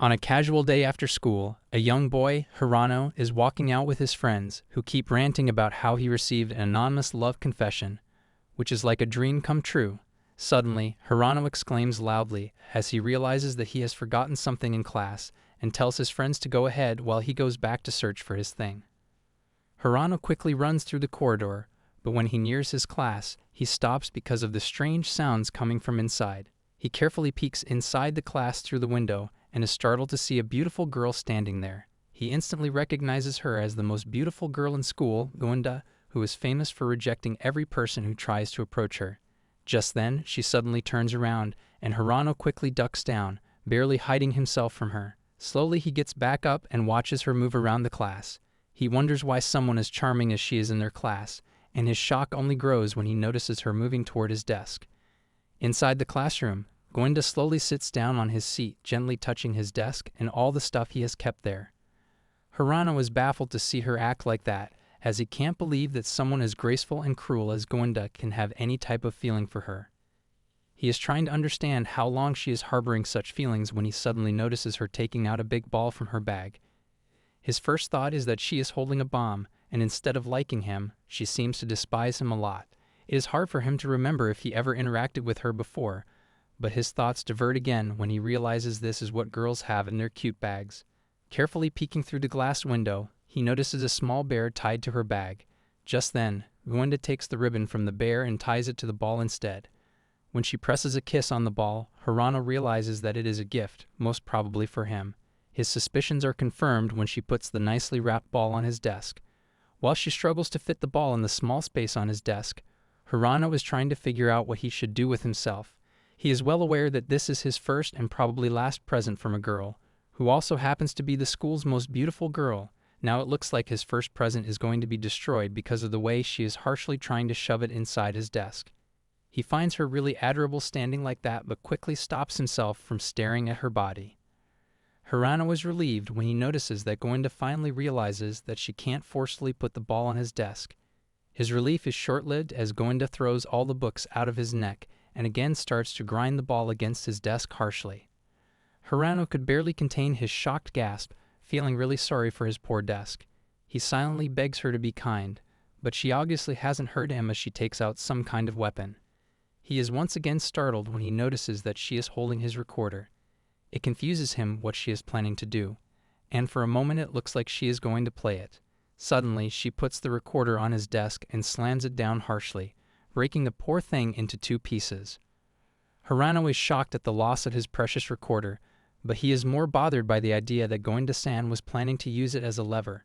On a casual day after school, a young boy, Hirano, is walking out with his friends, who keep ranting about how he received an anonymous love confession, which is like a dream come true. Suddenly, Hirano exclaims loudly as he realizes that he has forgotten something in class and tells his friends to go ahead while he goes back to search for his thing. Hirano quickly runs through the corridor, but when he nears his class, he stops because of the strange sounds coming from inside. He carefully peeks inside the class through the window and is startled to see a beautiful girl standing there. He instantly recognizes her as the most beautiful girl in school, Goinda, who is famous for rejecting every person who tries to approach her. Just then, she suddenly turns around, and Hirano quickly ducks down, barely hiding himself from her. Slowly he gets back up and watches her move around the class. He wonders why someone as charming as she is in their class, and his shock only grows when he notices her moving toward his desk. Inside the classroom, Goinda slowly sits down on his seat, gently touching his desk and all the stuff he has kept there. Hirano is baffled to see her act like that, as he can't believe that someone as graceful and cruel as Goinda can have any type of feeling for her. He is trying to understand how long she is harboring such feelings when he suddenly notices her taking out a big ball from her bag. His first thought is that she is holding a bomb, and instead of liking him, she seems to despise him a lot. It is hard for him to remember if he ever interacted with her before, but his thoughts divert again when he realizes this is what girls have in their cute bags. Carefully peeking through the glass window, he notices a small bear tied to her bag. Just then, Goinda takes the ribbon from the bear and ties it to the ball instead. When she presses a kiss on the ball, Hirano realizes that it is a gift, most probably for him. His suspicions are confirmed when she puts the nicely wrapped ball on his desk. While she struggles to fit the ball in the small space on his desk, Hirano is trying to figure out what he should do with himself. He is well aware that this is his first and probably last present from a girl, who also happens to be the school's most beautiful girl. Now it looks like his first present is going to be destroyed because of the way she is harshly trying to shove it inside his desk. He finds her really adorable standing like that, but quickly stops himself from staring at her body. Hirano is relieved when he notices that Goinda finally realizes that she can't forcefully put the ball on his desk. His relief is short-lived as Goinda throws all the books out of his neck and again starts to grind the ball against his desk harshly. Hirano could barely contain his shocked gasp, feeling really sorry for his poor desk. He silently begs her to be kind, but she obviously hasn't heard him as she takes out some kind of weapon. He is once again startled when he notices that she is holding his recorder. It confuses him what she is planning to do, and for a moment it looks like she is going to play it. Suddenly, she puts the recorder on his desk and slams it down harshly, breaking the poor thing into two pieces. Hirano is shocked at the loss of his precious recorder, but he is more bothered by the idea that Goinda-san was planning to use it as a lever.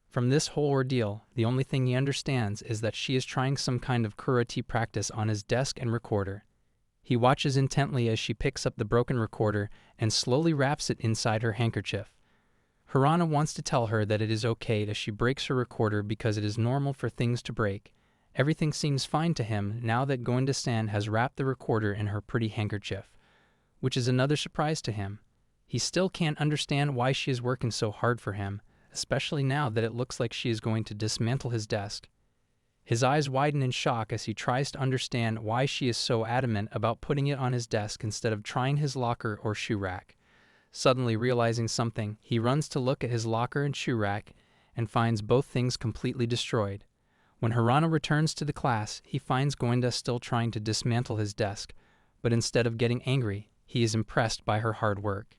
From this whole ordeal, the only thing he understands is that she is trying some kind of karate practice on his desk and recorder. He watches intently as she picks up the broken recorder and slowly wraps it inside her handkerchief. Hirano wants to tell her that it is okay as she breaks her recorder because it is normal for things to break. Everything seems fine to him now that Goinda-san has wrapped the recorder in her pretty handkerchief, which is another surprise to him. He still can't understand why she is working so hard for him, especially now that it looks like she is going to dismantle his desk. His eyes widen in shock as he tries to understand why she is so adamant about putting it on his desk instead of trying his locker or shoe rack. Suddenly realizing something, he runs to look at his locker and shoe rack and finds both things completely destroyed. When Hirano returns to the class, he finds Goinda still trying to dismantle his desk, but instead of getting angry, he is impressed by her hard work.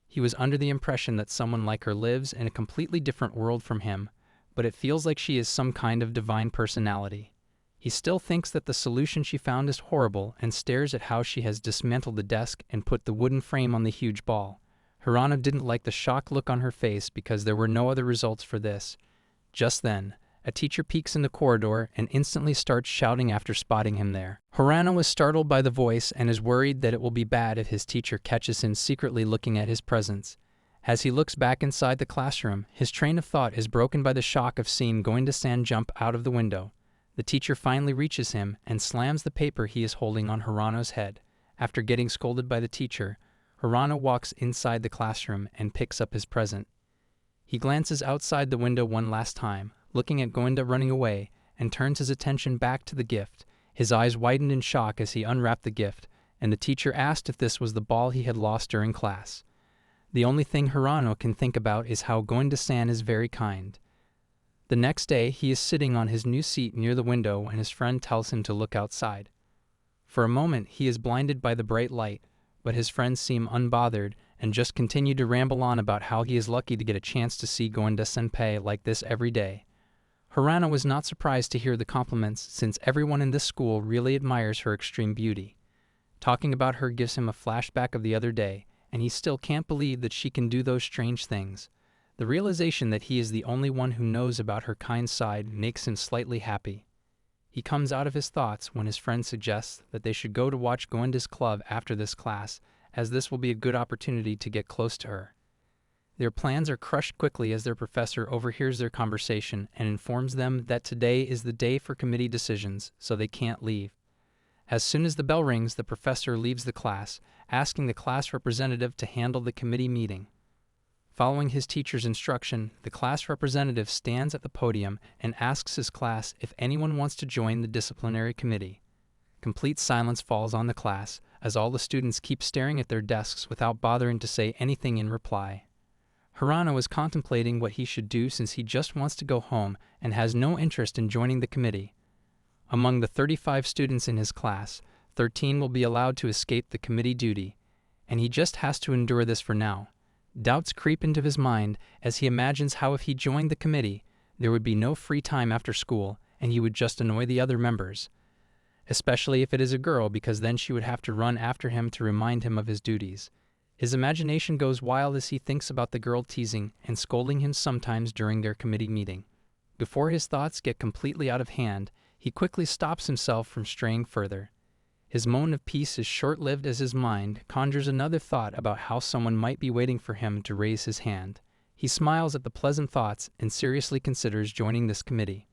He was under the impression that someone like her lives in a completely different world from him, but it feels like she is some kind of divine personality. He still thinks that the solution she found is horrible and stares at how she has dismantled the desk and put the wooden frame on the huge ball. Hirano didn't like the shocked look on her face because there were no other results for this. Just then, a teacher peeks in the corridor and instantly starts shouting after spotting him there. Hirano is startled by the voice and is worried that it will be bad if his teacher catches him secretly looking at his presents. As he looks back inside the classroom, his train of thought is broken by the shock of seeing Goinda-san jump out of the window. The teacher finally reaches him and slams the paper he is holding on Hirano's head. After getting scolded by the teacher, Hirano walks inside the classroom and picks up his present. He glances outside the window one last time, looking at Goinda running away, and turns his attention back to the gift. His eyes widened in shock as he unwrapped the gift, and the teacher asked if this was the ball he had lost during class. The only thing Hirano can think about is how Goinda-san is very kind. The next day, he is sitting on his new seat near the window when his friend tells him to look outside. For a moment, he is blinded by the bright light, but his friends seem unbothered and just continue to ramble on about how he is lucky to get a chance to see Goinda-senpai like this every day. Hirano was not surprised to hear the compliments since everyone in this school really admires her extreme beauty. Talking about her gives him a flashback of the other day, and he still can't believe that she can do those strange things. The realization that he is the only one who knows about her kind side makes him slightly happy. He comes out of his thoughts when his friend suggests that they should go to watch Goenda's club after this class, as this will be a good opportunity to get close to her. Their plans are crushed quickly as their professor overhears their conversation and informs them that today is the day for committee decisions, so they can't leave. As soon as the bell rings, the professor leaves the class, asking the class representative to handle the committee meeting. Following his teacher's instruction, the class representative stands at the podium and asks his class if anyone wants to join the disciplinary committee. Complete silence falls on the class, as all the students keep staring at their desks without bothering to say anything in reply. Hirano is contemplating what he should do since he just wants to go home and has no interest in joining the committee. Among the 35 students in his class, 13 will be allowed to escape the committee duty, and he just has to endure this for now. Doubts creep into his mind as he imagines how if he joined the committee, there would be no free time after school and he would just annoy the other members. Especially if it is a girl, because then she would have to run after him to remind him of his duties. His imagination goes wild as he thinks about the girl teasing and scolding him sometimes during their committee meeting. Before his thoughts get completely out of hand, he quickly stops himself from straying further. His moment of peace is short-lived as his mind conjures another thought about how someone might be waiting for him to raise his hand. He smiles at the pleasant thoughts and seriously considers joining this committee.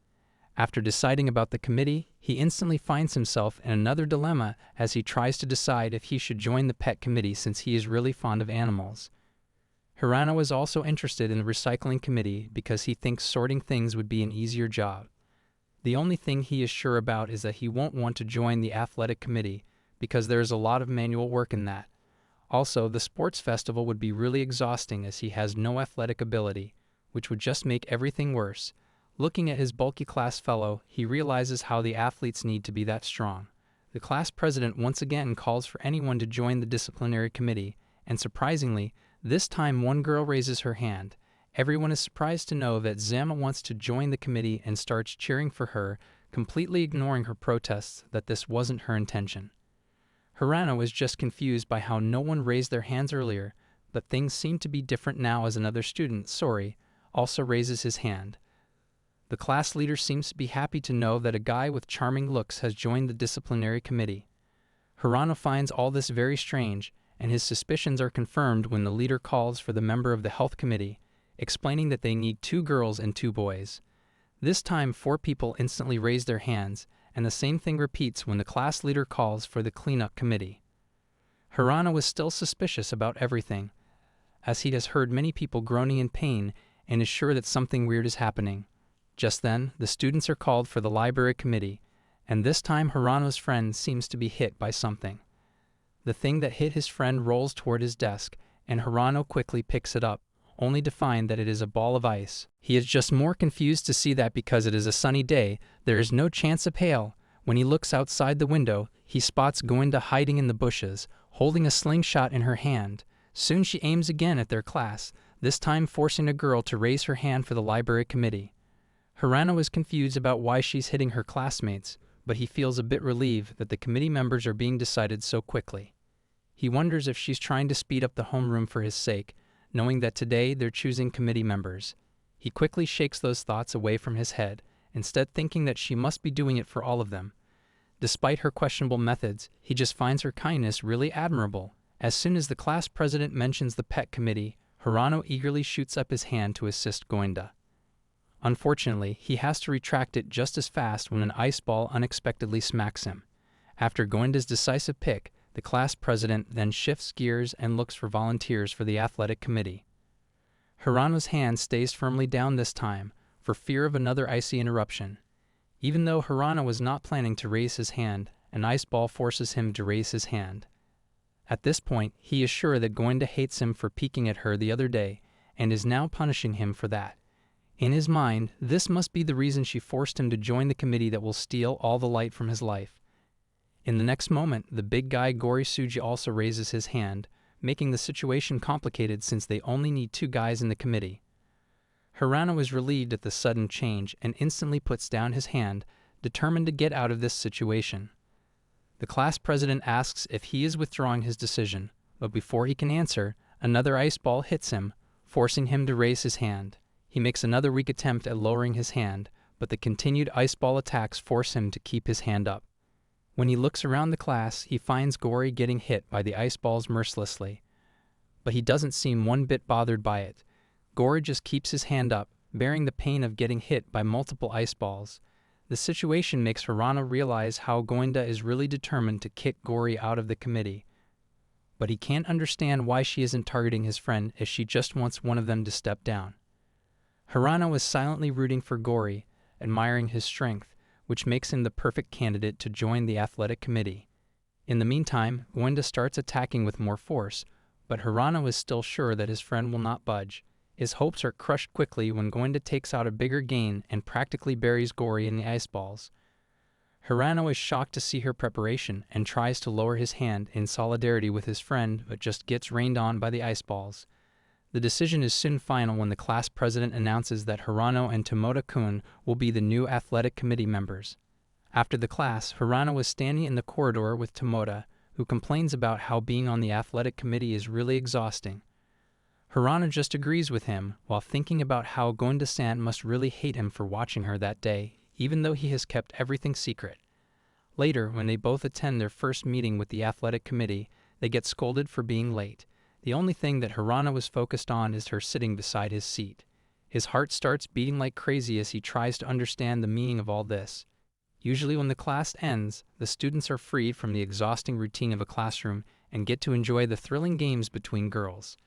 After deciding about the committee, he instantly finds himself in another dilemma as he tries to decide if he should join the pet committee since he is really fond of animals. Hirano is also interested in the recycling committee because he thinks sorting things would be an easier job. The only thing he is sure about is that he won't want to join the athletic committee because there is a lot of manual work in that. Also, the sports festival would be really exhausting as he has no athletic ability, which would just make everything worse. Looking at his bulky class fellow, he realizes how the athletes need to be that strong. The class president once again calls for anyone to join the disciplinary committee, and surprisingly, this time one girl raises her hand. Everyone is surprised to know that Zama wants to join the committee and starts cheering for her, completely ignoring her protests that this wasn't her intention. Hirano is just confused by how no one raised their hands earlier, but things seem to be different now as another student, Sori, also raises his hand. The class leader seems to be happy to know that a guy with charming looks has joined the disciplinary committee. Hirano finds all this very strange, and his suspicions are confirmed when the leader calls for the member of the health committee, explaining that they need 2 girls and 2 boys. This time 4 people instantly raise their hands, and the same thing repeats when the class leader calls for the cleanup committee. Hirano is still suspicious about everything, as he has heard many people groaning in pain and is sure that something weird is happening. Just then, the students are called for the library committee, and this time Hirano's friend seems to be hit by something. The thing that hit his friend rolls toward his desk, and Hirano quickly picks it up, only to find that it is a ball of ice. He is just more confused to see that because it is a sunny day, there is no chance of hail. When he looks outside the window, he spots Goinda hiding in the bushes, holding a slingshot in her hand. Soon she aims again at their class, this time forcing a girl to raise her hand for the library committee. Hirano is confused about why she's hitting her classmates, but he feels a bit relieved that the committee members are being decided so quickly. He wonders if she's trying to speed up the homeroom for his sake, knowing that today they're choosing committee members. He quickly shakes those thoughts away from his head, instead thinking that she must be doing it for all of them. Despite her questionable methods, he just finds her kindness really admirable. As soon as the class president mentions the pet committee, Hirano eagerly shoots up his hand to assist Goinda. Unfortunately, he has to retract it just as fast when an ice ball unexpectedly smacks him. After Goinda's decisive pick, the class president then shifts gears and looks for volunteers for the athletic committee. Hirano's hand stays firmly down this time, for fear of another icy interruption. Even though Hirano was not planning to raise his hand, an ice ball forces him to raise his hand. At this point, he is sure that Goinda hates him for peeking at her the other day, and is now punishing him for that. In his mind, this must be the reason she forced him to join the committee that will steal all the light from his life. In the next moment, the big guy Gorisuji also raises his hand, making the situation complicated since they only need 2 guys in the committee. Hirano is relieved at the sudden change and instantly puts down his hand, determined to get out of this situation. The class president asks if he is withdrawing his decision, but before he can answer, another ice ball hits him, forcing him to raise his hand. He makes another weak attempt at lowering his hand, but the continued ice ball attacks force him to keep his hand up. When he looks around the class, he finds Gori getting hit by the ice balls mercilessly. But he doesn't seem one bit bothered by it. Gori just keeps his hand up, bearing the pain of getting hit by multiple ice balls. The situation makes Hirano realize how Goinda is really determined to kick Gori out of the committee. But he can't understand why she isn't targeting his friend if she just wants one of them to step down. Hirano is silently rooting for Gori, admiring his strength, which makes him the perfect candidate to join the athletic committee. In the meantime, Goinda starts attacking with more force, but Hirano is still sure that his friend will not budge. His hopes are crushed quickly when Goinda takes out a bigger gain and practically buries Gori in the ice balls. Hirano is shocked to see her preparation and tries to lower his hand in solidarity with his friend, but just gets rained on by the ice balls. The decision is soon final when the class president announces that Hirano and Tomoda-kun will be the new athletic committee members. After the class, Hirano is standing in the corridor with Tomoda, who complains about how being on the athletic committee is really exhausting. Hirano just agrees with him, while thinking about how Goinda-san must really hate him for watching her that day, even though he has kept everything secret. Later, when they both attend their first meeting with the athletic committee, they get scolded for being late. The only thing that Hirano is focused on is her sitting beside his seat. His heart starts beating like crazy as he tries to understand the meaning of all this. Usually when the class ends, the students are freed from the exhausting routine of a classroom and get to enjoy the thrilling games between girls.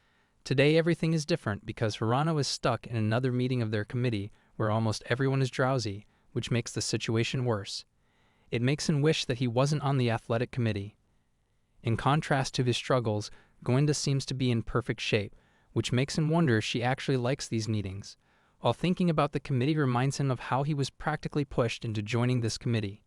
Today everything is different because Hirano is stuck in another meeting of their committee where almost everyone is drowsy, which makes the situation worse. It makes him wish that he wasn't on the athletic committee. In contrast to his struggles, Goinda seems to be in perfect shape, which makes him wonder if she actually likes these meetings. While thinking about the committee reminds him of how he was practically pushed into joining this committee.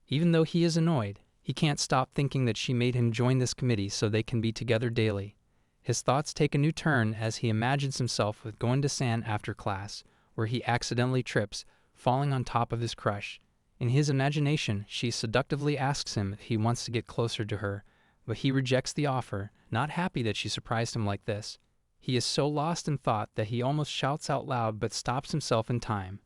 Even though he is annoyed, he can't stop thinking that she made him join this committee so they can be together daily. His thoughts take a new turn as he imagines himself with Goinda-san after class, where he accidentally trips, falling on top of his crush. In his imagination, she seductively asks him if he wants to get closer to her, but he rejects the offer, not happy that she surprised him like this. He is so lost in thought that he almost shouts out loud but stops himself in time.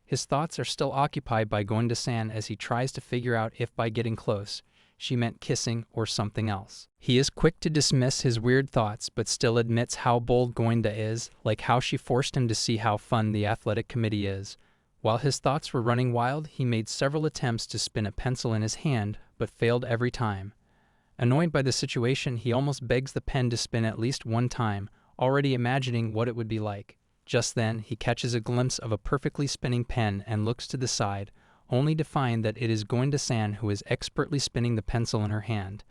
His thoughts are still occupied by Goinda-san as he tries to figure out if by getting close, she meant kissing or something else. He is quick to dismiss his weird thoughts but still admits how bold Goinda is, like how she forced him to see how fun the athletic committee is. While his thoughts were running wild, he made several attempts to spin a pencil in his hand, but failed every time. Annoyed by the situation, he almost begs the pen to spin at least one time, already imagining what it would be like. Just then, he catches a glimpse of a perfectly spinning pen and looks to the side, only to find that it is Goinda-san who is expertly spinning the pencil in her hand.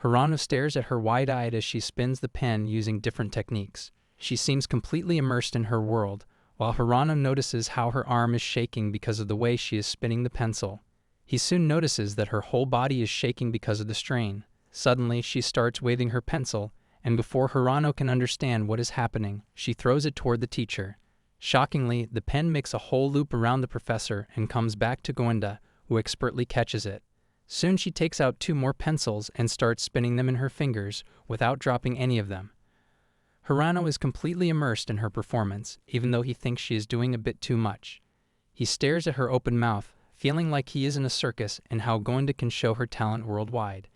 Hirano stares at her wide-eyed as she spins the pen using different techniques. She seems completely immersed in her world, while Hirano notices how her arm is shaking because of the way she is spinning the pencil. He soon notices that her whole body is shaking because of the strain. Suddenly, she starts waving her pencil, and before Hirano can understand what is happening, she throws it toward the teacher. Shockingly, the pen makes a whole loop around the professor and comes back to Goinda, who expertly catches it. Soon she takes out 2 more pencils and starts spinning them in her fingers, without dropping any of them. Hirano is completely immersed in her performance, even though he thinks she is doing a bit too much. He stares at her open mouth, feeling like he is in a circus and how Goinda can show her talent worldwide.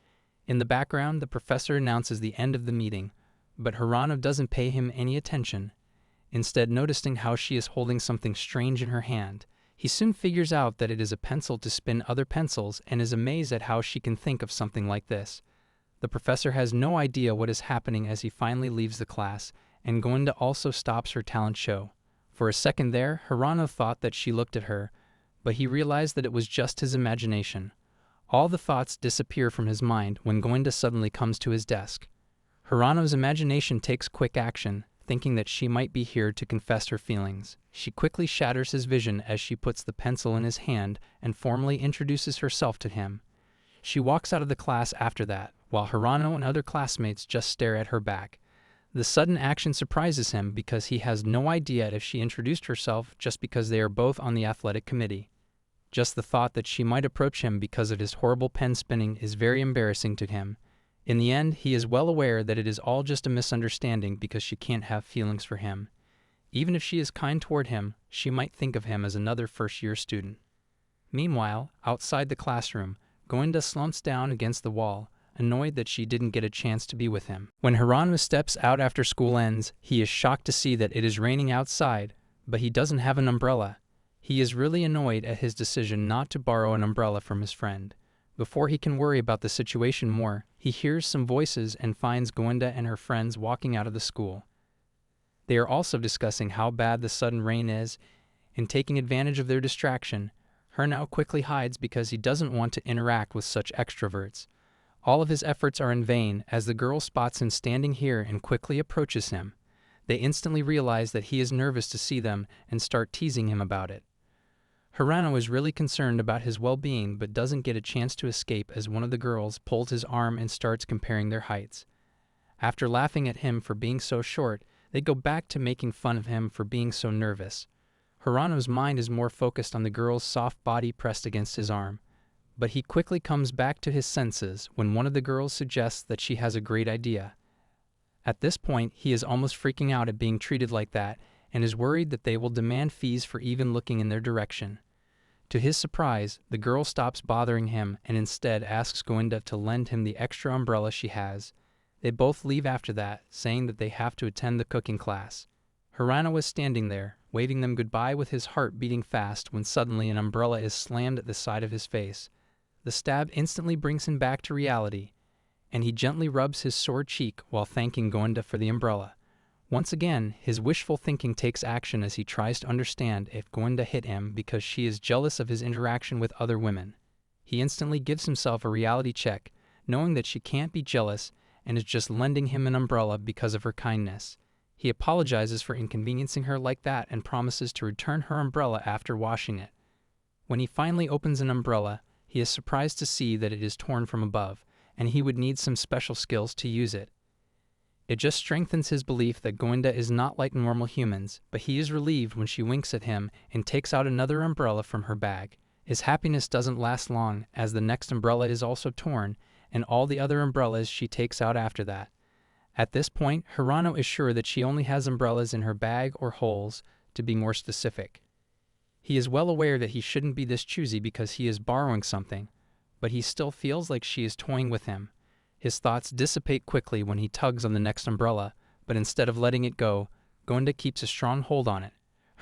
In the background, the professor announces the end of the meeting, but Hirano doesn't pay him any attention. Instead, noticing how she is holding something strange in her hand, he soon figures out that it is a pencil to spin other pencils and is amazed at how she can think of something like this. The professor has no idea what is happening as he finally leaves the class, and Goinda also stops her talent show. For a second there, Hirano thought that she looked at her, but he realized that it was just his imagination. All the thoughts disappear from his mind when Goinda suddenly comes to his desk. Hirano's imagination takes quick action, thinking that she might be here to confess her feelings. She quickly shatters his vision as she puts the pencil in his hand and formally introduces herself to him. She walks out of the class after that, while Hirano and other classmates just stare at her back. The sudden action surprises him because he has no idea if she introduced herself just because they are both on the athletic committee. Just the thought that she might approach him because of his horrible pen spinning is very embarrassing to him. In the end, he is well aware that it is all just a misunderstanding because she can't have feelings for him. Even if she is kind toward him, she might think of him as another first-year student. Meanwhile, outside the classroom, Goinda slumps down against the wall, annoyed that she didn't get a chance to be with him. When Hirano steps out after school ends, he is shocked to see that it is raining outside, but he doesn't have an umbrella. He is really annoyed at his decision not to borrow an umbrella from his friend. Before he can worry about the situation more, he hears some voices and finds Goinda and her friends walking out of the school. They are also discussing how bad the sudden rain is, and taking advantage of their distraction, Hirano quickly hides because he doesn't want to interact with such extroverts. All of his efforts are in vain as the girl spots him standing here and quickly approaches him. They instantly realize that he is nervous to see them and start teasing him about it. Hirano is really concerned about his well-being but doesn't get a chance to escape as one of the girls pulls his arm and starts comparing their heights. After laughing at him for being so short, they go back to making fun of him for being so nervous. Hirano's mind is more focused on the girl's soft body pressed against his arm, but he quickly comes back to his senses when one of the girls suggests that she has a great idea. At this point, he is almost freaking out at being treated like that and is worried that they will demand fees for even looking in their direction. To his surprise, the girl stops bothering him and instead asks Goinda to lend him the extra umbrella she has. They both leave after that, saying that they have to attend the cooking class. Hirano was standing there, waving them goodbye with his heart beating fast when suddenly an umbrella is slammed at the side of his face. The stab instantly brings him back to reality, and he gently rubs his sore cheek while thanking Goinda for the umbrella. Once again, his wishful thinking takes action as he tries to understand if Goinda hit him because she is jealous of his interaction with other women. He instantly gives himself a reality check, knowing that she can't be jealous and is just lending him an umbrella because of her kindness. He apologizes for inconveniencing her like that and promises to return her umbrella after washing it. When he finally opens an umbrella, he is surprised to see that it is torn from above, and he would need some special skills to use it. It just strengthens his belief that Goinda is not like normal humans, but he is relieved when she winks at him and takes out another umbrella from her bag. His happiness doesn't last long, as the next umbrella is also torn, and all the other umbrellas she takes out after that. At this point, Hirano is sure that she only has umbrellas in her bag or holes, to be more specific. He is well aware that he shouldn't be this choosy because he is borrowing something, but he still feels like she is toying with him. His thoughts dissipate quickly when he tugs on the next umbrella, but instead of letting it go, Goinda keeps a strong hold on it.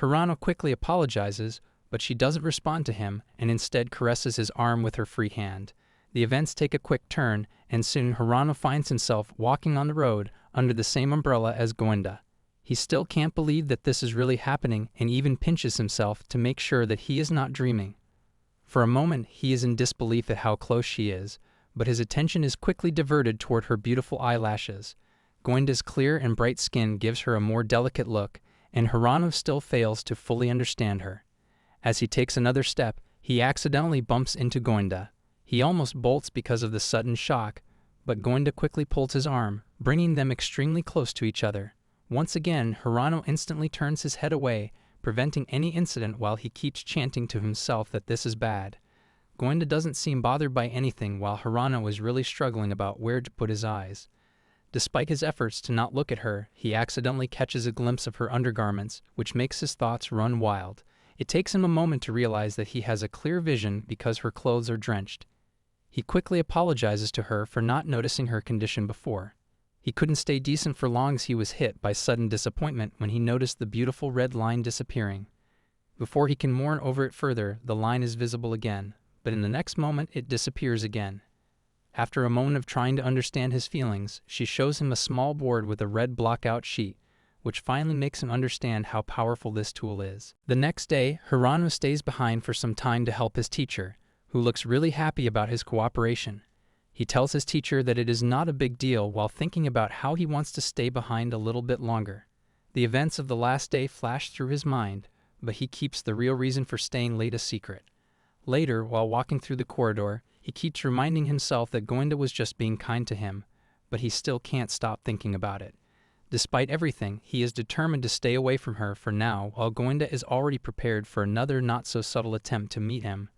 Hirano quickly apologizes, but she doesn't respond to him and instead caresses his arm with her free hand. The events take a quick turn, and soon Hirano finds himself walking on the road under the same umbrella as Goinda. He still can't believe that this is really happening and even pinches himself to make sure that he is not dreaming. For a moment, he is in disbelief at how close she is, but his attention is quickly diverted toward her beautiful eyelashes. Goinda's clear and bright skin gives her a more delicate look, and Hirano still fails to fully understand her. As he takes another step, he accidentally bumps into Goinda. He almost bolts because of the sudden shock, but Goinda quickly pulls his arm, bringing them extremely close to each other. Once again, Hirano instantly turns his head away, preventing any incident while he keeps chanting to himself that this is bad. Goinda doesn't seem bothered by anything while Hirano is really struggling about where to put his eyes. Despite his efforts to not look at her, he accidentally catches a glimpse of her undergarments, which makes his thoughts run wild. It takes him a moment to realize that he has a clear vision because her clothes are drenched. He quickly apologizes to her for not noticing her condition before. He couldn't stay decent for long as he was hit by sudden disappointment when he noticed the beautiful red line disappearing. Before he can mourn over it further, the line is visible again, but in the next moment it disappears again. After a moment of trying to understand his feelings, she shows him a small board with a red blockout sheet, which finally makes him understand how powerful this tool is. The next day, Hirano stays behind for some time to help his teacher, who looks really happy about his cooperation. He tells his teacher that it is not a big deal while thinking about how he wants to stay behind a little bit longer. The events of the last day flash through his mind, but he keeps the real reason for staying late a secret. Later, while walking through the corridor, he keeps reminding himself that Goinda was just being kind to him, but he still can't stop thinking about it. Despite everything, he is determined to stay away from her for now, while Goinda is already prepared for another not-so-subtle attempt to meet him.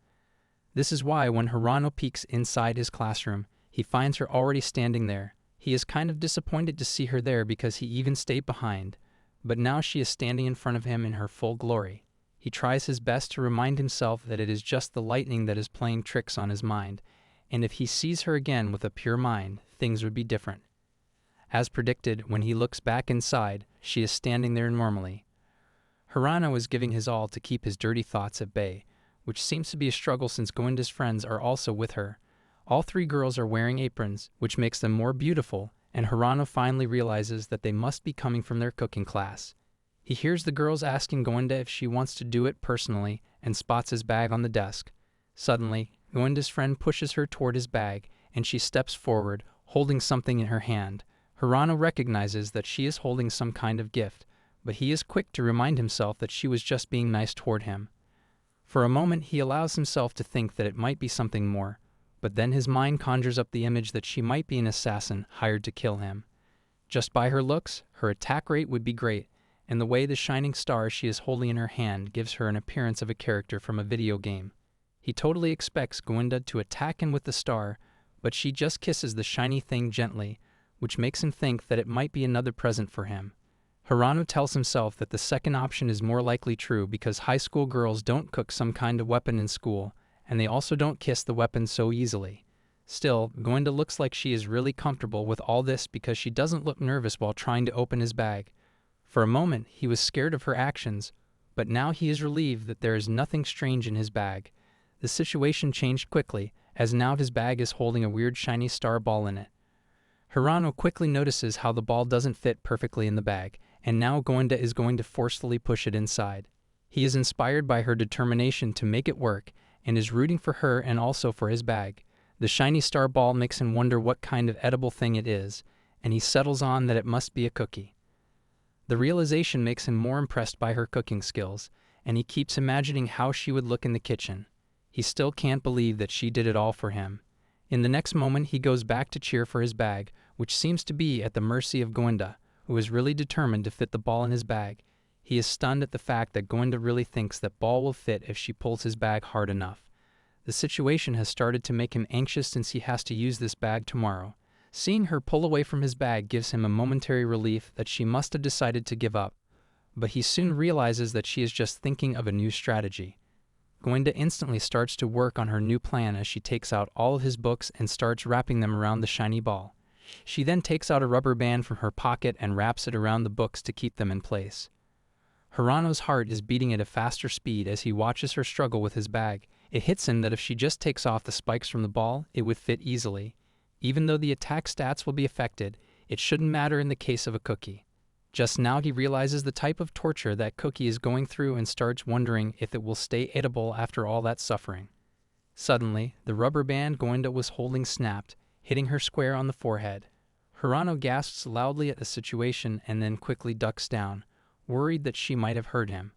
This is why when Hirano peeks inside his classroom, he finds her already standing there. He is kind of disappointed to see her there because he even stayed behind, but now she is standing in front of him in her full glory. He tries his best to remind himself that it is just the lightning that is playing tricks on his mind, and if he sees her again with a pure mind, things would be different. As predicted, when he looks back inside, she is standing there normally. Hirano is giving his all to keep his dirty thoughts at bay, which seems to be a struggle since Goinda's friends are also with her. All three girls are wearing aprons, which makes them more beautiful, and Hirano finally realizes that they must be coming from their cooking class. He hears the girls asking Goinda if she wants to do it personally and spots his bag on the desk. Suddenly, Goinda's friend pushes her toward his bag, and she steps forward, holding something in her hand. Hirano recognizes that she is holding some kind of gift, but he is quick to remind himself that she was just being nice toward him. For a moment, he allows himself to think that it might be something more, but then his mind conjures up the image that she might be an assassin hired to kill him. Just by her looks, her attack rate would be great, and the way the shining star she is holding in her hand gives her an appearance of a character from a video game. He totally expects Goinda to attack him with the star, but she just kisses the shiny thing gently, which makes him think that it might be another present for him. Hirano tells himself that the second option is more likely true because high school girls don't cook some kind of weapon in school, and they also don't kiss the weapon so easily. Still, Goinda looks like she is really comfortable with all this because she doesn't look nervous while trying to open his bag. For a moment, he was scared of her actions, but now he is relieved that there is nothing strange in his bag. The situation changed quickly, as now his bag is holding a weird shiny star ball in it. Hirano quickly notices how the ball doesn't fit perfectly in the bag, and now Goinda is going to forcefully push it inside. He is inspired by her determination to make it work, and is rooting for her and also for his bag. The shiny star ball makes him wonder what kind of edible thing it is, and he settles on that it must be a cookie. The realization makes him more impressed by her cooking skills, and he keeps imagining how she would look in the kitchen. He still can't believe that she did it all for him. In the next moment, he goes back to cheer for his bag, which seems to be at the mercy of Goinda, who is really determined to fit the ball in his bag. He is stunned at the fact that Goinda really thinks that ball will fit if she pulls his bag hard enough. The situation has started to make him anxious since he has to use this bag tomorrow. Seeing her pull away from his bag gives him a momentary relief that she must have decided to give up, but he soon realizes that she is just thinking of a new strategy. Goinda instantly starts to work on her new plan as she takes out all of his books and starts wrapping them around the shiny ball. She then takes out a rubber band from her pocket and wraps it around the books to keep them in place. Hirano's heart is beating at a faster speed as he watches her struggle with his bag. It hits him that if she just takes off the spikes from the ball, it would fit easily. Even though the attack stats will be affected, it shouldn't matter in the case of a cookie. Just now he realizes the type of torture that Cookie is going through and starts wondering if it will stay edible after all that suffering. Suddenly, the rubber band Goinda was holding snapped, hitting her square on the forehead. Hirano gasps loudly at the situation and then quickly ducks down, worried that she might have hurt him.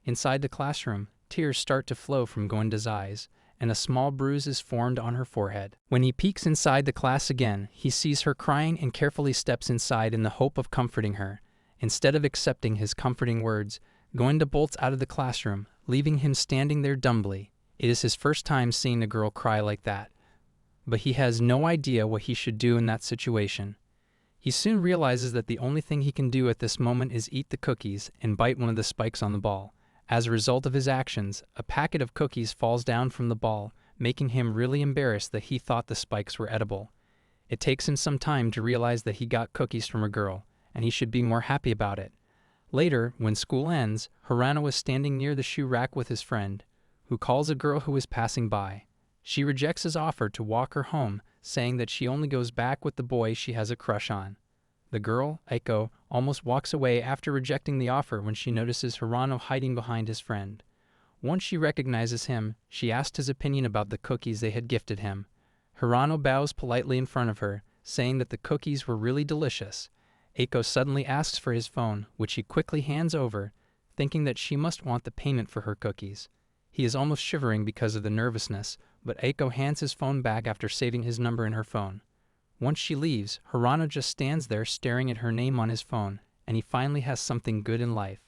Inside the classroom, tears start to flow from Goinda's eyes, and a small bruise is formed on her forehead. When he peeks inside the class again, he sees her crying and carefully steps inside in the hope of comforting her. Instead of accepting his comforting words, Goinda bolts out of the classroom, leaving him standing there dumbly. It is his first time seeing a girl cry like that, but he has no idea what he should do in that situation. He soon realizes that the only thing he can do at this moment is eat the cookies and bite one of the spikes on the ball. As a result of his actions, a packet of cookies falls down from the ball, making him really embarrassed that he thought the spikes were edible. It takes him some time to realize that he got cookies from a girl, and he should be more happy about it. Later, when school ends, Hirano is standing near the shoe rack with his friend, who calls a girl who is passing by. She rejects his offer to walk her home, saying that she only goes back with the boy she has a crush on. The girl, Aiko, almost walks away after rejecting the offer when she notices Hirano hiding behind his friend. Once she recognizes him, she asks his opinion about the cookies they had gifted him. Hirano bows politely in front of her, saying that the cookies were really delicious. Eiko suddenly asks for his phone, which he quickly hands over, thinking that she must want the payment for her cookies. He is almost shivering because of the nervousness, but Eiko hands his phone back after saving his number in her phone. Once she leaves, Hirano just stands there staring at her name on his phone, and he finally has something good in life.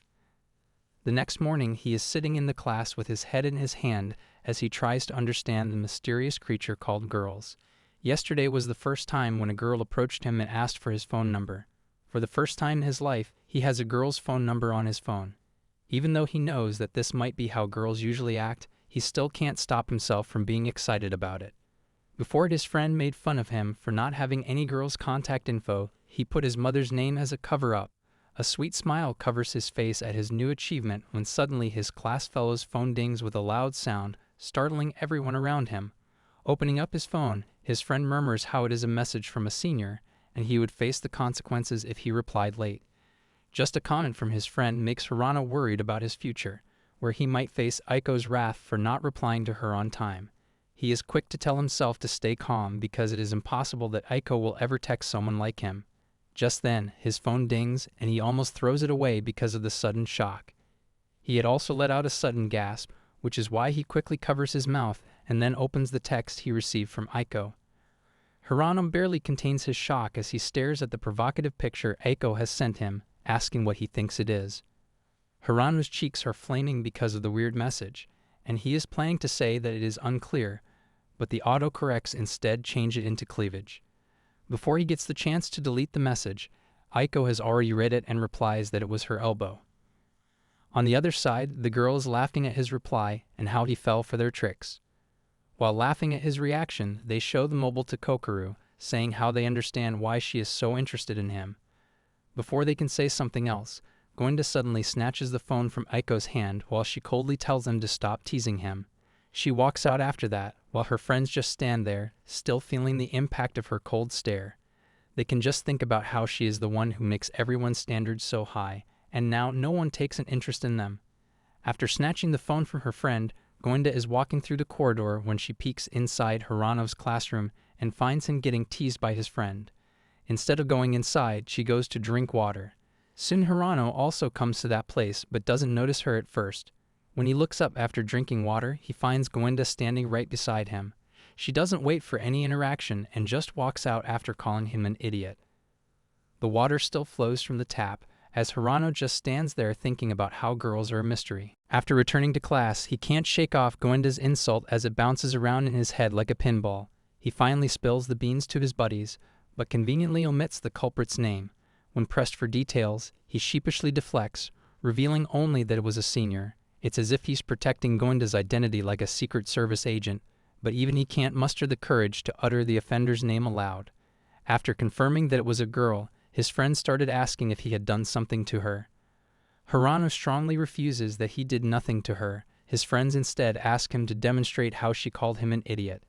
The next morning, he is sitting in the class with his head in his hand as he tries to understand the mysterious creature called girls. Yesterday was the first time when a girl approached him and asked for his phone number. For the first time in his life, he has a girl's phone number on his phone. Even though he knows that this might be how girls usually act, he still can't stop himself from being excited about it. Before his friend made fun of him for not having any girl's contact info, he put his mother's name as a cover-up. A sweet smile covers his face at his new achievement when suddenly his class fellow's phone dings with a loud sound, startling everyone around him. Opening up his phone, his friend murmurs how it is a message from a senior, and he would face the consequences if he replied late. Just a comment from his friend makes Hirano worried about his future, where he might face Eiko's wrath for not replying to her on time. He is quick to tell himself to stay calm because it is impossible that Eiko will ever text someone like him. Just then, his phone dings, and he almost throws it away because of the sudden shock. He had also let out a sudden gasp, which is why he quickly covers his mouth and then opens the text he received from Eiko. Hirano barely contains his shock as he stares at the provocative picture Eiko has sent him, asking what he thinks it is. Hirano's cheeks are flaming because of the weird message, and he is planning to say that it is unclear, but the autocorrects instead change it into cleavage. Before he gets the chance to delete the message, Eiko has already read it and replies that it was her elbow. On the other side, the girl is laughing at his reply and how he fell for their tricks. While laughing at his reaction, they show the mobile to Kokoru, saying how they understand why she is so interested in him. Before they can say something else, Gwenda suddenly snatches the phone from Eiko's hand while she coldly tells him to stop teasing him. She walks out after that, while her friends just stand there, still feeling the impact of her cold stare. They can just think about how she is the one who makes everyone's standards so high, and now no one takes an interest in them. After snatching the phone from her friend, Gwenda is walking through the corridor when she peeks inside Hirano's classroom and finds him getting teased by his friend. Instead of going inside, she goes to drink water. Soon Hirano also comes to that place but doesn't notice her at first. When he looks up after drinking water, he finds Gwenda standing right beside him. She doesn't wait for any interaction and just walks out after calling him an idiot. The water still flows from the tap, as Hirano just stands there thinking about how girls are a mystery. After returning to class, he can't shake off Gwenda's insult as it bounces around in his head like a pinball. He finally spills the beans to his buddies, but conveniently omits the culprit's name. When pressed for details, he sheepishly deflects, revealing only that it was a senior. It's as if he's protecting Gwenda's identity like a Secret Service agent, but even he can't muster the courage to utter the offender's name aloud. After confirming that it was a girl, his friends started asking if he had done something to her. Hirano strongly refuses that he did nothing to her. His friends instead ask him to demonstrate how she called him an idiot.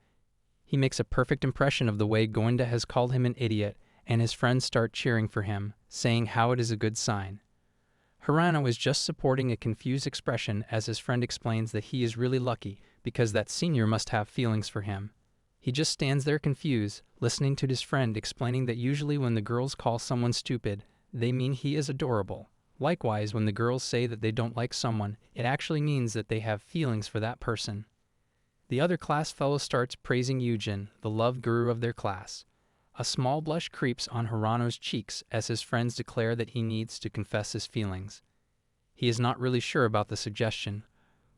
He makes a perfect impression of the way Gwenda has called him an idiot, and his friends start cheering for him, saying how it is a good sign. Hirano is just supporting a confused expression as his friend explains that he is really lucky because that senior must have feelings for him. He just stands there confused, listening to his friend explaining that usually when the girls call someone stupid, they mean he is adorable. Likewise, when the girls say that they don't like someone, it actually means that they have feelings for that person. The other class fellow starts praising Yujin, the love guru of their class. A small blush creeps on Hirano's cheeks as his friends declare that he needs to confess his feelings. He is not really sure about the suggestion,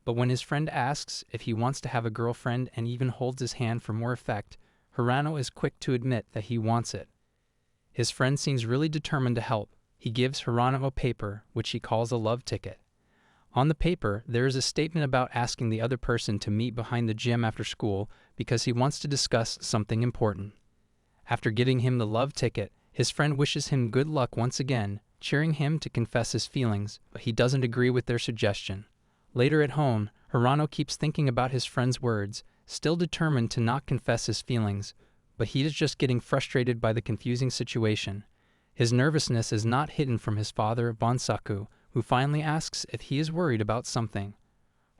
but when his friend asks if he wants to have a girlfriend and even holds his hand for more effect, Hirano is quick to admit that he wants it. His friend seems really determined to help. He gives Hirano a paper, which he calls a love ticket. On the paper, there is a statement about asking the other person to meet behind the gym after school because he wants to discuss something important. After giving him the love ticket, his friend wishes him good luck once again, cheering him to confess his feelings, but he doesn't agree with their suggestion. Later at home, Hirano keeps thinking about his friend's words, still determined to not confess his feelings, but he is just getting frustrated by the confusing situation. His nervousness is not hidden from his father, Bonsaku, who finally asks if he is worried about something.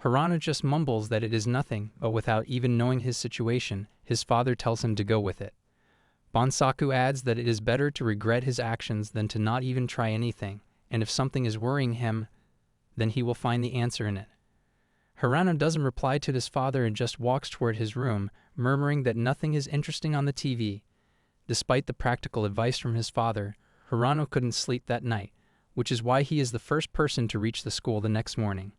Hirano just mumbles that it is nothing, but without even knowing his situation, his father tells him to go with it. Bansaku adds that it is better to regret his actions than to not even try anything, and if something is worrying him, then he will find the answer in it. Hirano doesn't reply to his father and just walks toward his room, murmuring that nothing is interesting on the TV. Despite the practical advice from his father, Hirano couldn't sleep that night, which is why he is the first person to reach the school the next morning.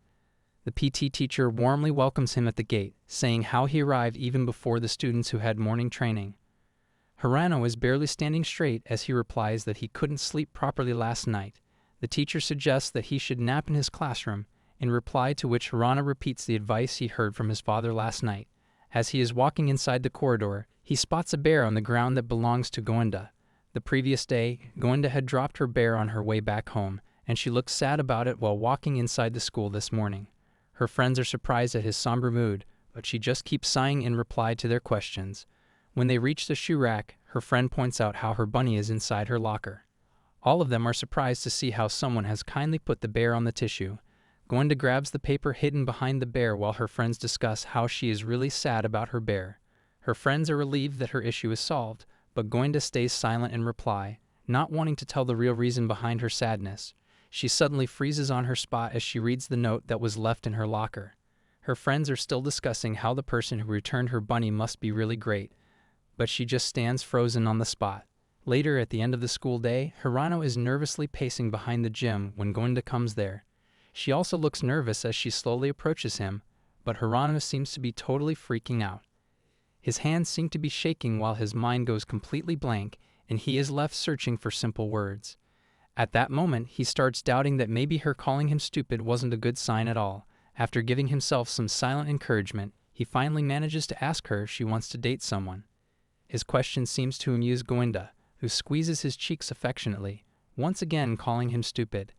The PT teacher warmly welcomes him at the gate, saying how he arrived even before the students who had morning training. Hirano is barely standing straight as he replies that he couldn't sleep properly last night. The teacher suggests that he should nap in his classroom, in reply to which Hirano repeats the advice he heard from his father last night. As he is walking inside the corridor, he spots a bear on the ground that belongs to Goenda. The previous day, Goenda had dropped her bear on her way back home, and she looked sad about it while walking inside the school this morning. Her friends are surprised at his somber mood, but she just keeps sighing in reply to their questions. When they reach the shoe rack, her friend points out how her bunny is inside her locker. All of them are surprised to see how someone has kindly put the bear on the tissue. Goenda grabs the paper hidden behind the bear while her friends discuss how she is really sad about her bear. Her friends are relieved that her issue is solved, but Goenda stays silent in reply, not wanting to tell the real reason behind her sadness. She suddenly freezes on her spot as she reads the note that was left in her locker. Her friends are still discussing how the person who returned her bunny must be really great, but she just stands frozen on the spot. Later, at the end of the school day, Hirano is nervously pacing behind the gym when Goenda comes there. She also looks nervous as she slowly approaches him, but Hirano seems to be totally freaking out. His hands seem to be shaking while his mind goes completely blank, and he is left searching for simple words. At that moment, he starts doubting that maybe her calling him stupid wasn't a good sign at all. After giving himself some silent encouragement, he finally manages to ask her if she wants to date someone. His question seems to amuse Goenda, who squeezes his cheeks affectionately, once again calling him stupid.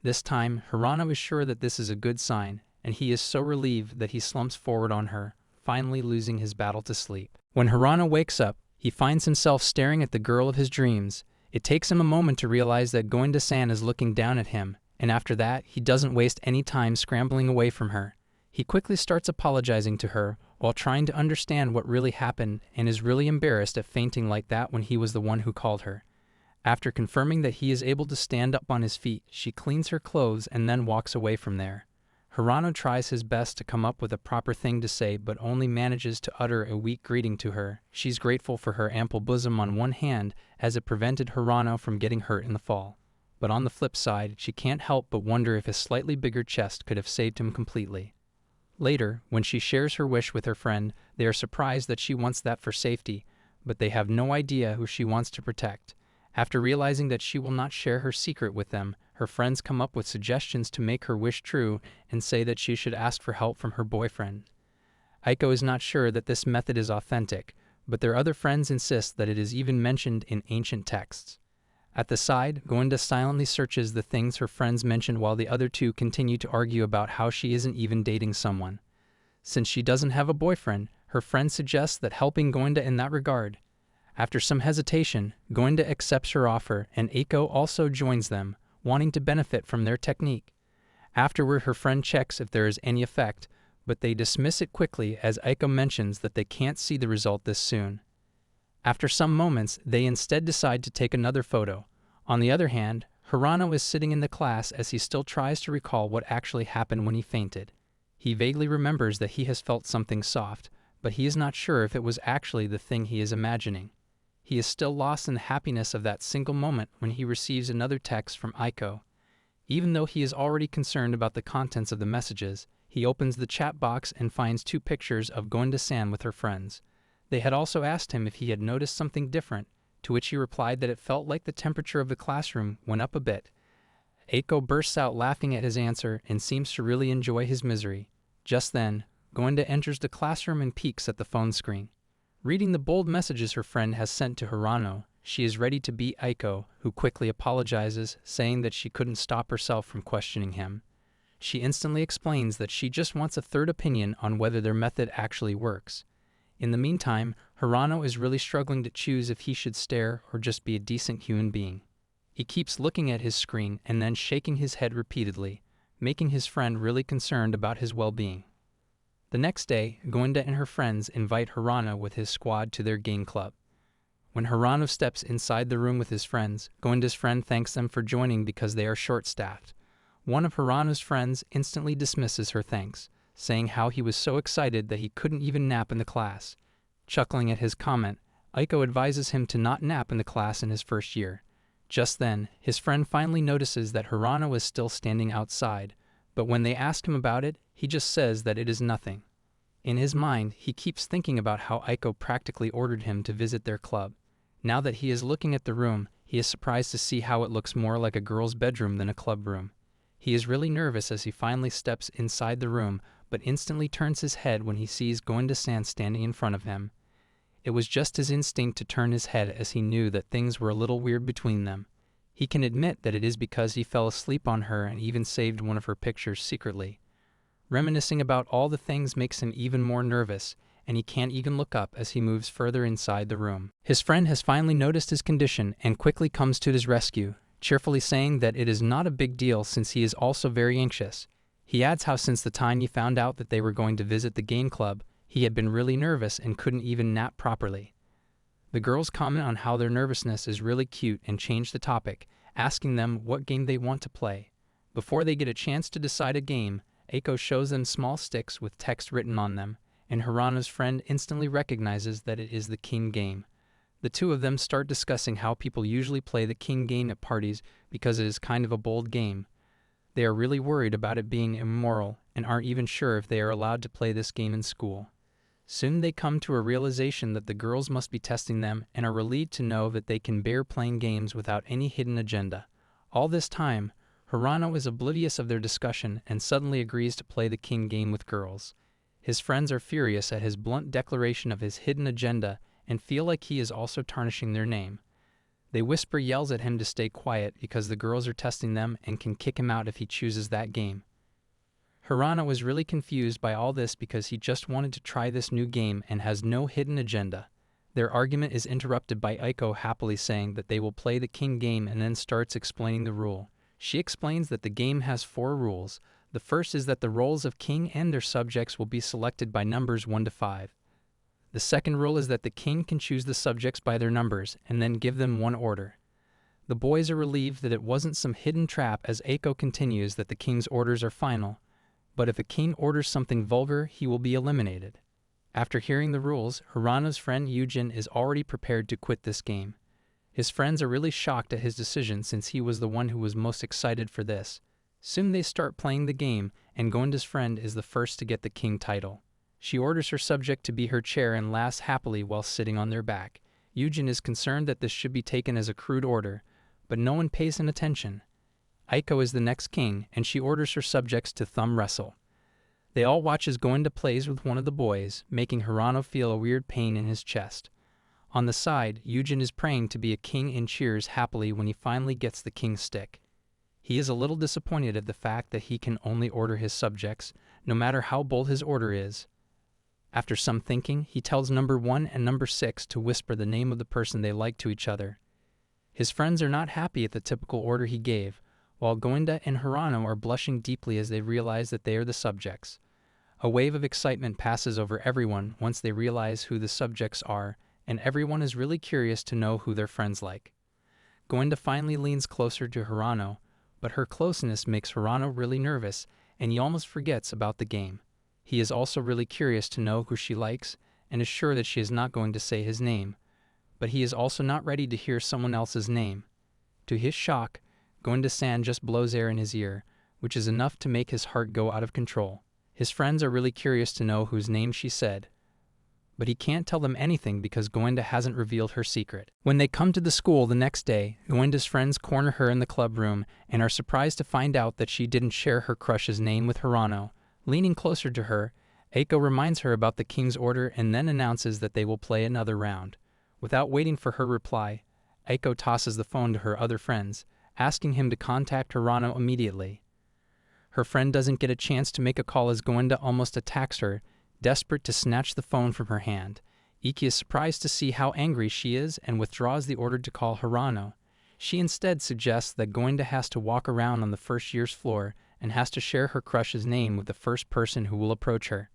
This time, Hirano is sure that this is a good sign, and he is so relieved that he slumps forward on her, finally losing his battle to sleep. When Hirano wakes up, he finds himself staring at the girl of his dreams. It takes him a moment to realize that Goenda-san is looking down at him, and after that, he doesn't waste any time scrambling away from her. He quickly starts apologizing to her while trying to understand what really happened and is really embarrassed at fainting like that when he was the one who called her. After confirming that he is able to stand up on his feet, she cleans her clothes and then walks away from there. Hirano tries his best to come up with a proper thing to say but only manages to utter a weak greeting to her. She's grateful for her ample bosom on one hand as it prevented Hirano from getting hurt in the fall. But on the flip side, she can't help but wonder if his slightly bigger chest could have saved him completely. Later, when she shares her wish with her friend, they are surprised that she wants that for safety, but they have no idea who she wants to protect. After realizing that she will not share her secret with them, her friends come up with suggestions to make her wish true and say that she should ask for help from her boyfriend. Aiko is not sure that this method is authentic, but their other friends insist that it is even mentioned in ancient texts. At the side, Goenda silently searches the things her friends mentioned while the other two continue to argue about how she isn't even dating someone. Since she doesn't have a boyfriend, her friend suggests that helping Goenda in that regard. After some hesitation, Goenda accepts her offer and Aiko also joins them, wanting to benefit from their technique. Afterward, her friend checks if there is any effect, but they dismiss it quickly as Aiko mentions that they can't see the result this soon. After some moments, they instead decide to take another photo. On the other hand, Hirano is sitting in the class as he still tries to recall what actually happened when he fainted. He vaguely remembers that he has felt something soft, but he is not sure if it was actually the thing he is imagining. He is still lost in the happiness of that single moment when he receives another text from Aiko. Even though he is already concerned about the contents of the messages, he opens the chat box and finds 2 pictures of Goenda-san with her friends. They had also asked him if he had noticed something different, to which he replied that it felt like the temperature of the classroom went up a bit. Aiko bursts out laughing at his answer and seems to really enjoy his misery. Just then, Goenda enters the classroom and peeks at the phone screen. Reading the bold messages her friend has sent to Hirano, she is ready to beat Aiko, who quickly apologizes, saying that she couldn't stop herself from questioning him. She instantly explains that she just wants a third opinion on whether their method actually works. In the meantime, Hirano is really struggling to choose if he should stare or just be a decent human being. He keeps looking at his screen and then shaking his head repeatedly, making his friend really concerned about his well-being. The next day, Goinda and her friends invite Hirano with his squad to their game club. When Hirano steps inside the room with his friends, Goinda's friend thanks them for joining because they are short-staffed. One of Hirano's friends instantly dismisses her thanks, saying how he was so excited that he couldn't even nap in the class. Chuckling at his comment, Aiko advises him to not nap in the class in his first year. Just then, his friend finally notices that Hirano is still standing outside, but when they ask him about it, he just says that it is nothing. In his mind, he keeps thinking about how Aiko practically ordered him to visit their club. Now that he is looking at the room, he is surprised to see how it looks more like a girl's bedroom than a club room. He is really nervous as he finally steps inside the room, but instantly turns his head when he sees Goinda-san standing in front of him. It was just his instinct to turn his head as he knew that things were a little weird between them. He can admit that it is because he fell asleep on her and even saved one of her pictures secretly. Reminiscing about all the things makes him even more nervous, and he can't even look up as he moves further inside the room. His friend has finally noticed his condition and quickly comes to his rescue, cheerfully saying that it is not a big deal since he is also very anxious. He adds how since the time he found out that they were going to visit the game club, he had been really nervous and couldn't even nap properly. The girls comment on how their nervousness is really cute and change the topic, asking them what game they want to play. Before they get a chance to decide a game, Aiko shows them small sticks with text written on them, and Hirano's friend instantly recognizes that it is the king game. The two of them start discussing how people usually play the king game at parties because it is kind of a bold game. They are really worried about it being immoral and aren't even sure if they are allowed to play this game in school. Soon they come to a realization that the girls must be testing them and are relieved to know that they can bear playing games without any hidden agenda. All this time, Hirano is oblivious of their discussion and suddenly agrees to play the king game with girls. His friends are furious at his blunt declaration of his hidden agenda and feel like he is also tarnishing their name. They whisper yells at him to stay quiet because the girls are testing them and can kick him out if he chooses that game. Hirano was really confused by all this because he just wanted to try this new game and has no hidden agenda. Their argument is interrupted by Aiko happily saying that they will play the king game and then starts explaining the rule. She explains that the game has 4 rules. The first is that the roles of king and their subjects will be selected by numbers 1 to 5. The second rule is that the king can choose the subjects by their numbers and then give them one order. The boys are relieved that it wasn't some hidden trap as Aiko continues that the king's orders are final, but if a king orders something vulgar, he will be eliminated. After hearing the rules, Hirano's friend Yujin is already prepared to quit this game. His friends are really shocked at his decision since he was the one who was most excited for this. Soon they start playing the game, and Goinda's friend is the first to get the king title. She orders her subject to be her chair and laughs happily while sitting on their back. Yujin is concerned that this should be taken as a crude order, but no one pays an attention. Aiko is the next king, and she orders her subjects to thumb wrestle. They all watch as Goinda plays with one of the boys, making Hirano feel a weird pain in his chest. On the side, Yujin is praying to be a king and cheers happily when he finally gets the king's stick. He is a little disappointed at the fact that he can only order his subjects, no matter how bold his order is. After some thinking, he tells number 1 and number 6 to whisper the name of the person they like to each other. His friends are not happy at the typical order he gave, while Goinda and Hirano are blushing deeply as they realize that they are the subjects. A wave of excitement passes over everyone once they realize who the subjects are, and everyone is really curious to know who their friends like. Goinda finally leans closer to Hirano, but her closeness makes Hirano really nervous, and he almost forgets about the game. He is also really curious to know who she likes, and is sure that she is not going to say his name, but he is also not ready to hear someone else's name. To his shock, Goinda-san just blows air in his ear, which is enough to make his heart go out of control. His friends are really curious to know whose name she said, but he can't tell them anything because Goinda hasn't revealed her secret. When they come to the school the next day, Goinda's friends corner her in the club room and are surprised to find out that she didn't share her crush's name with Hirano. Leaning closer to her, Aiko reminds her about the king's order and then announces that they will play another round. Without waiting for her reply, Aiko tosses the phone to her other friends, asking him to contact Hirano immediately. Her friend doesn't get a chance to make a call as Goinda almost attacks her, desperate to snatch the phone from her hand. Iki is surprised to see how angry she is and withdraws the order to call Hirano. She instead suggests that Goinda has to walk around on the first year's floor and has to share her crush's name with the first person who will approach her.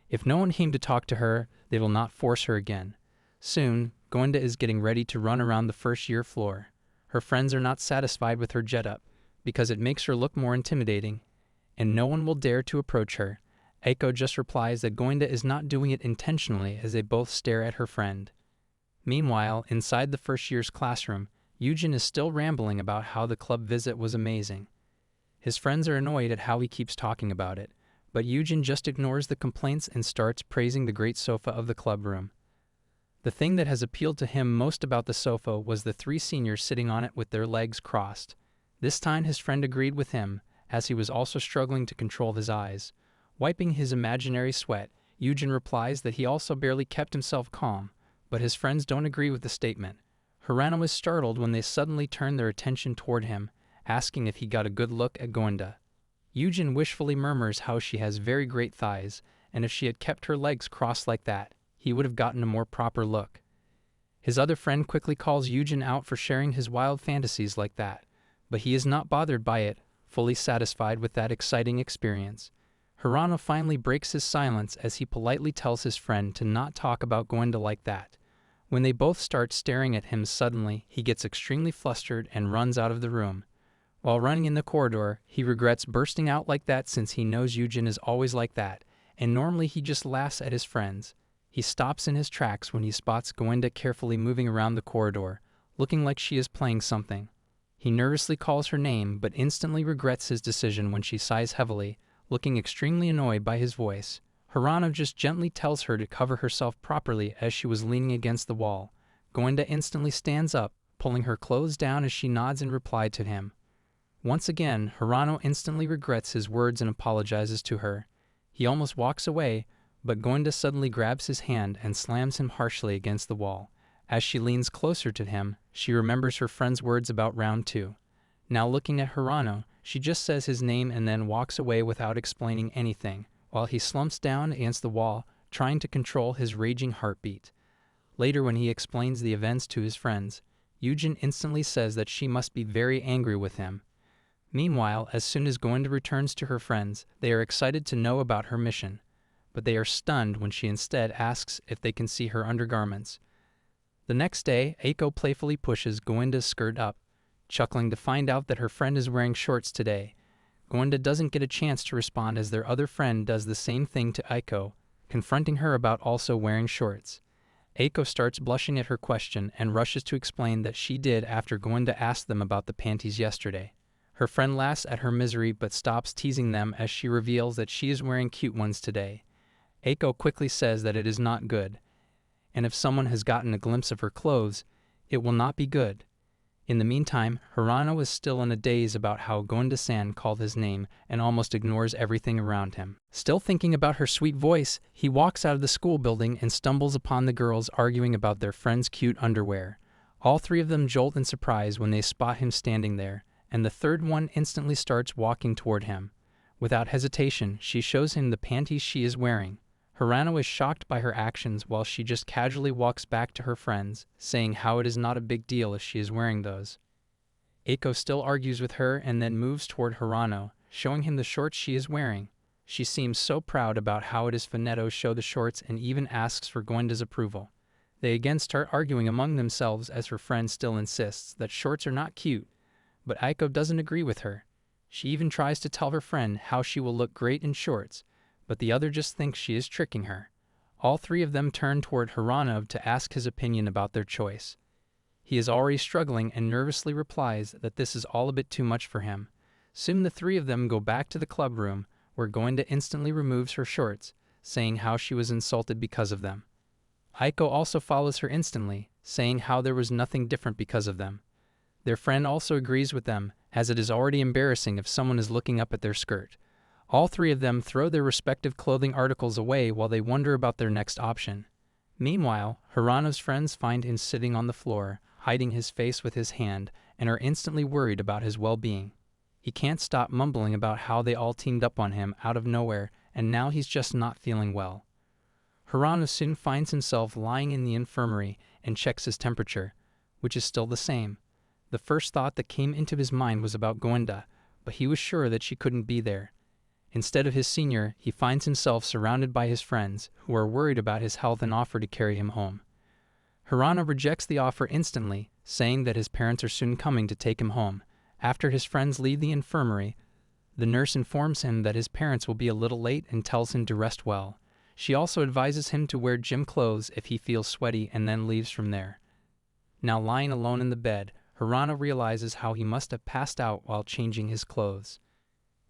If no one came to talk to her, they will not force her again. Soon, Gwenda is getting ready to run around the first-year floor. Her friends are not satisfied with her get-up, because it makes her look more intimidating, and no one will dare to approach her. Aiko just replies that Gwenda is not doing it intentionally as they both stare at her friend. Meanwhile, inside the first year's classroom, Eugen is still rambling about how the club visit was amazing. His friends are annoyed at how he keeps talking about it, but Eugen just ignores the complaints and starts praising the great sofa of the club room. The thing that has appealed to him most about the sofa was the 3 seniors sitting on it with their legs crossed. This time his friend agreed with him, as he was also struggling to control his eyes. Wiping his imaginary sweat, Eugen replies that he also barely kept himself calm, but his friends don't agree with the statement. Hirano is startled when they suddenly turn their attention toward him, asking if he got a good look at Gwenda. Eugen wishfully murmurs how she has very great thighs, and if she had kept her legs crossed like that, he would have gotten a more proper look. His other friend quickly calls Eugen out for sharing his wild fantasies like that, but he is not bothered by it, fully satisfied with that exciting experience. Hirano finally breaks his silence as he politely tells his friend to not talk about Gwenda like that. When they both start staring at him suddenly, he gets extremely flustered and runs out of the room. While running in the corridor, he regrets bursting out like that since he knows Eugen is always like that, and normally he just laughs at his friends. He stops in his tracks when he spots Gwenda carefully moving around the corridor, looking like she is playing something. He nervously calls her name but instantly regrets his decision when she sighs heavily, looking extremely annoyed by his voice. Hirano just gently tells her to cover herself properly as she was leaning against the wall. Gwenda instantly stands up, pulling her clothes down as she nods in reply to him. Once again, Hirano instantly regrets his words and apologizes to her. He almost walks away, but Gwenda suddenly grabs his hand and slams him harshly against the wall. As she leans closer to him, she remembers her friend's words about round 2. Now looking at Hirano, she just says his name and then walks away without explaining anything, while he slumps down against the wall, trying to control his raging heartbeat. Later, when he explains the events to his friends, Eugen instantly says that she must be very angry with him. Meanwhile, as soon as Gwenda returns to her friends, they are excited to know about her mission, but they are stunned when she instead asks if they can see her undergarments. The next day, Aiko playfully pushes Gwenda's skirt up, chuckling to find out that her friend is wearing shorts today. Gwenda doesn't get a chance to respond as their other friend does the same thing to Aiko, confronting her about also wearing shorts. Aiko starts blushing at her question and rushes to explain that she did after Gwenda asked them about the panties yesterday. Her friend laughs at her misery but stops teasing them as she reveals that she is wearing cute ones today. Aiko quickly says that it is not good, and if someone has gotten a glimpse of her clothes, it will not be good. In the meantime, Hirano is still in a daze about how Gwenda-san called his name and almost ignores everything around him. Still thinking about her sweet voice, he walks out of the school building and stumbles upon the girls arguing about their friend's cute underwear. All 3 of them jolt in surprise when they spot him standing there, and the third one instantly starts walking toward him. Without hesitation, she shows him the panties she is wearing. Hirano is shocked by her actions while she just casually walks back to her friends, saying how it is not a big deal if she is wearing those. Aiko still argues with her and then moves toward Hirano, showing him the shorts she is wearing. She seems so proud about how it is Finetto show the shorts and even asks for Gwenda's approval. They again start arguing among themselves as her friend still insists that shorts are not cute, but Aiko doesn't agree with her. She even tries to tell her friend how she will look great in shorts, but the other just thinks she is tricking her. All 3 of them turn toward Hirano to ask his opinion about their choice. He is already struggling and nervously replies that this is all a bit too much for him. Soon the 3 of them go back to the club room, where Gwenda instantly removes her shorts, saying how she was insulted because of them. Aiko also follows her instantly, saying how there was nothing different because of them. Their friend also agrees with them, as it is already embarrassing if someone is looking up at their skirt. All 3 of them throw their respective clothing articles away while they wonder about their next option. Meanwhile, Hirano's friends find him sitting on the floor, hiding his face with his hand, and are instantly worried about his well-being. He can't stop mumbling about how they all teamed up on him out of nowhere, and now he's just not feeling well. Hirano soon finds himself lying in the infirmary and checks his temperature, which is still the same. The first thought that came into his mind was about Gwenda, but he was sure that she couldn't be there. Instead of his senior, he finds himself surrounded by his friends, who are worried about his health and offer to carry him home. Hirano rejects the offer instantly, saying that his parents are soon coming to take him home. After his friends leave the infirmary, the nurse informs him that his parents will be a little late and tells him to rest well. She also advises him to wear gym clothes if he feels sweaty and then leaves from there. Now lying alone in the bed, Hirano realizes how he must have passed out while changing his clothes.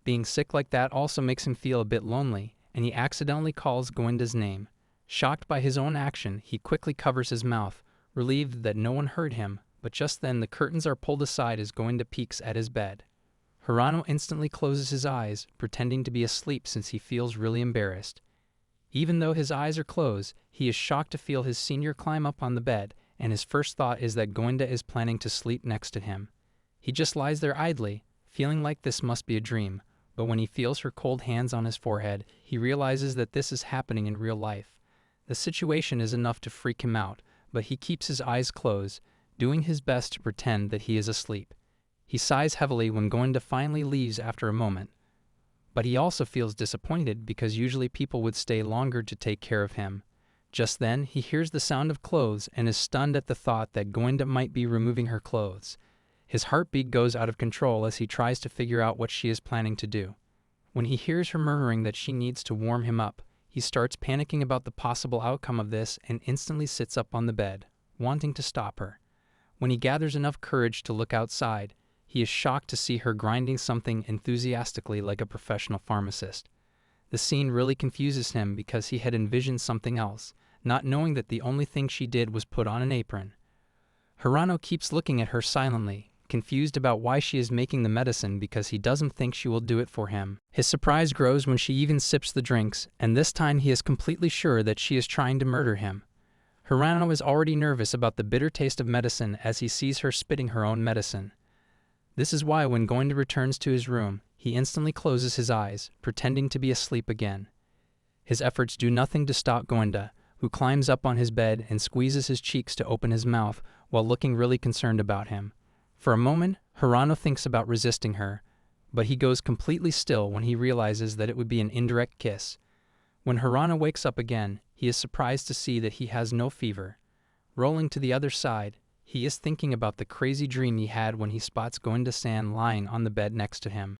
Being sick like that also makes him feel a bit lonely, and he accidentally calls Gwenda's name. Shocked by his own action, he quickly covers his mouth, relieved that no one heard him, but just then the curtains are pulled aside as Gwenda peeks at his bed. Hirano instantly closes his eyes, pretending to be asleep since he feels really embarrassed. Even though his eyes are closed, he is shocked to feel his senior climb up on the bed, and his first thought is that Gwenda is planning to sleep next to him. He just lies there idly, feeling like this must be a dream, but when he feels her cold hands on his forehead, he realizes that this is happening in real life. The situation is enough to freak him out, but he keeps his eyes closed, doing his best to pretend that he is asleep. He sighs heavily when Gwenda finally leaves after a moment. But he also feels disappointed because usually people would stay longer to take care of him. Just then, he hears the sound of clothes and is stunned at the thought that Gwenda might be removing her clothes. His heartbeat goes out of control as he tries to figure out what she is planning to do. When he hears her murmuring that she needs to warm him up, he starts panicking about the possible outcome of this and instantly sits up on the bed, wanting to stop her. When he gathers enough courage to look outside, he is shocked to see her grinding something enthusiastically like a professional pharmacist. The scene really confuses him because he had envisioned something else, not knowing that the only thing she did was put on an apron. Hirano keeps looking at her silently, confused about why she is making the medicine because he doesn't think she will do it for him. His surprise grows when she even sips the drinks, and this time he is completely sure that she is trying to murder him. Hirano is already nervous about the bitter taste of medicine as he sees her spitting her own medicine. This is why when Gwenda returns to his room, he instantly closes his eyes, pretending to be asleep again. His efforts do nothing to stop Gwenda, who climbs up on his bed and squeezes his cheeks to open his mouth while looking really concerned about him. For a moment, Hirano thinks about resisting her, but he goes completely still when he realizes that it would be an indirect kiss. When Hirano wakes up again, he is surprised to see that he has no fever. Rolling to the other side, he is thinking about the crazy dream he had when he spots Gwenda-san lying on the bed next to him.